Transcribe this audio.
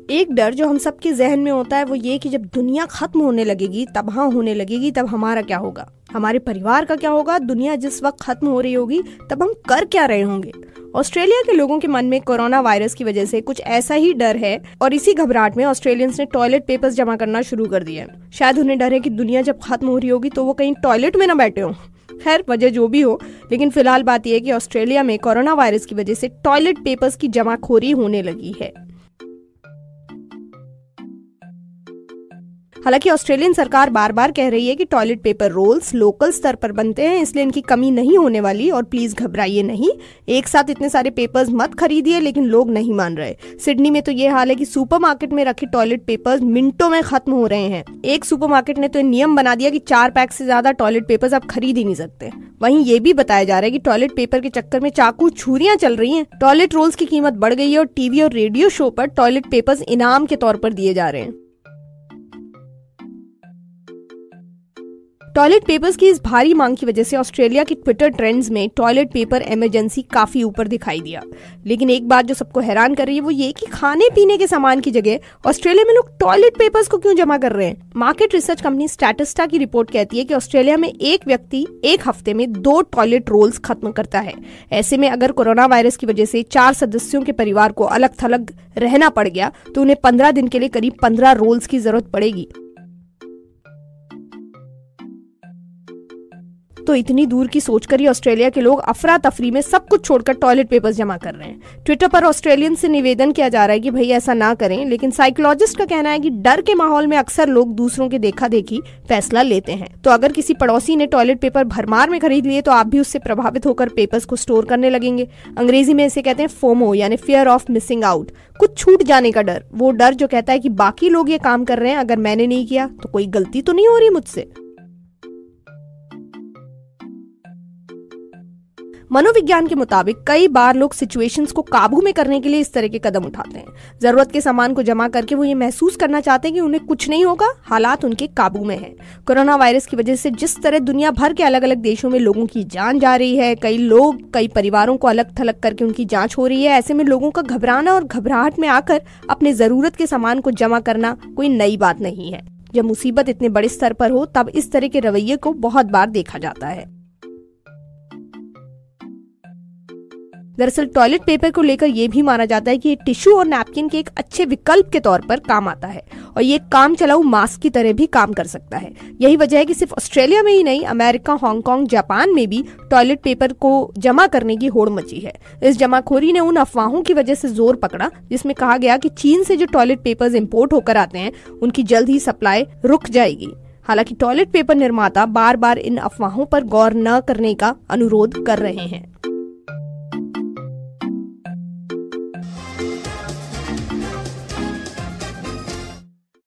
एक डर जो हम सबके जहन में होता है वो ये कि जब दुनिया खत्म होने लगेगी, तबाह होने लगेगी, तब हमारा क्या होगा, हमारे परिवार का क्या होगा। दुनिया जिस वक्त खत्म हो रही होगी तब हम कर क्या रहे होंगे। ऑस्ट्रेलिया के लोगों के मन में कोरोना वायरस की वजह से कुछ ऐसा ही डर है और इसी घबराहट में ऑस्ट्रेलियंस ने टॉयलेट पेपर्स जमा करना शुरू कर दिया है। शायद उन्हें डर है कि दुनिया जब खत्म हो रही होगी तो वो कहीं टॉयलेट में ना बैठे हों। खैर, वजह जो भी हो, लेकिन फिलहाल बात यह है कि ऑस्ट्रेलिया में कोरोना वायरस की वजह से टॉयलेट पेपर्स की जमाखोरी होने लगी है। हालांकि ऑस्ट्रेलियन सरकार बार बार कह रही है कि टॉयलेट पेपर रोल्स लोकल स्तर पर बनते हैं, इसलिए इनकी कमी नहीं होने वाली और प्लीज घबराइए नहीं, एक साथ इतने सारे पेपर्स मत खरीदिए। लेकिन लोग नहीं मान रहे। सिडनी में तो ये हाल है कि सुपरमार्केट में रखे टॉयलेट पेपर्स मिनटों में खत्म हो रहे हैं। एक सुपरमार्केट ने तो नियम बना दिया कि 4 पैक से ज्यादा टॉयलेट पेपर्स आप खरीद ही नहीं सकते। वहीं ये भी बताया जा रहा है कि टॉयलेट पेपर के चक्कर में चाकू छुरियां चल रही हैं। टॉयलेट रोल्स की कीमत बढ़ गई है और टीवी और रेडियो शो पर टॉयलेट पेपर्स इनाम के तौर पर दिए जा रहे हैं। टॉयलेट पेपर्स की इस भारी मांग की वजह से ऑस्ट्रेलिया की ट्विटर ट्रेंड्स में टॉयलेट पेपर इमरजेंसी काफी ऊपर दिखाई दिया। लेकिन एक बात जो सबको हैरान कर रही है वो ये कि खाने पीने के सामान की जगह ऑस्ट्रेलिया में लोग टॉयलेट पेपर्स को क्यों जमा कर रहे हैं। मार्केट रिसर्च कंपनी स्टैटिस्टा की रिपोर्ट कहती है कि ऑस्ट्रेलिया में एक व्यक्ति एक हफ्ते में 2 टॉयलेट रोल्स खत्म करता है। ऐसे में अगर कोरोना वायरस की वजह से 4 सदस्यों के परिवार को अलग थलग रहना पड़ गया तो उन्हें 15 दिन के लिए करीब 15 रोल्स की जरूरत पड़ेगी। तो इतनी दूर की सोचकर ही ऑस्ट्रेलिया के लोग अफरा तफरी में सब कुछ छोड़कर टॉयलेट पेपर्स जमा कर रहे हैं। ट्विटर पर ऑस्ट्रेलियन से निवेदन किया जा रहा है कि भाई ऐसा ना करें, लेकिन साइकोलॉजिस्ट का कहना है कि डर के माहौल में अक्सर लोग दूसरों के देखा देखी फैसला लेते हैं। तो अगर किसी पड़ोसी ने टॉयलेट पेपर भरमार में खरीद लिए तो आप भी उससे प्रभावित होकर पेपर्स को स्टोर करने लगेंगे। अंग्रेजी में इसे कहते हैं फोमो, यानी फियर ऑफ मिसिंग आउट, कुछ छूट जाने का डर। वो डर जो कहता है कि बाकी लोग ये काम कर रहे हैं, अगर मैंने नहीं किया तो कोई गलती तो नहीं हो रही मुझसे। मनोविज्ञान के मुताबिक कई बार लोग सिचुएशंस को काबू में करने के लिए इस तरह के कदम उठाते हैं। जरूरत के सामान को जमा करके वो ये महसूस करना चाहते हैं कि उन्हें कुछ नहीं होगा, हालात उनके काबू में है। कोरोना वायरस की वजह से जिस तरह दुनिया भर के अलग अलग देशों में लोगों की जान जा रही है, कई परिवारों को अलग थलग करके उनकी जांच हो रही है, ऐसे में लोगों का घबराना और घबराहट में आकर अपने जरूरत के सामान को जमा करना कोई नई बात नहीं है। जब मुसीबत इतने बड़े स्तर पर हो तब इस तरह के रवैये को बहुत बार देखा जाता है। दरअसल टॉयलेट पेपर को लेकर यह भी माना जाता है कि ये टिश्यू और नैपकिन के एक अच्छे विकल्प के तौर पर काम आता है और ये काम चलाऊ मास्क की तरह भी काम कर सकता है। यही वजह है कि सिर्फ ऑस्ट्रेलिया में ही नहीं, अमेरिका, हांगकांग, जापान में भी टॉयलेट पेपर को जमा करने की होड़ मची है। इस जमाखोरी ने उन अफवाहों की वजह से जोर पकड़ा जिसमें कहा गया कि चीन से जो टॉयलेट पेपर्स इंपोर्ट होकर आते हैं उनकी जल्द ही सप्लाई रुक जाएगी। हालांकि टॉयलेट पेपर निर्माता बार बार इन अफवाहों पर गौर न करने का अनुरोध कर रहे हैं।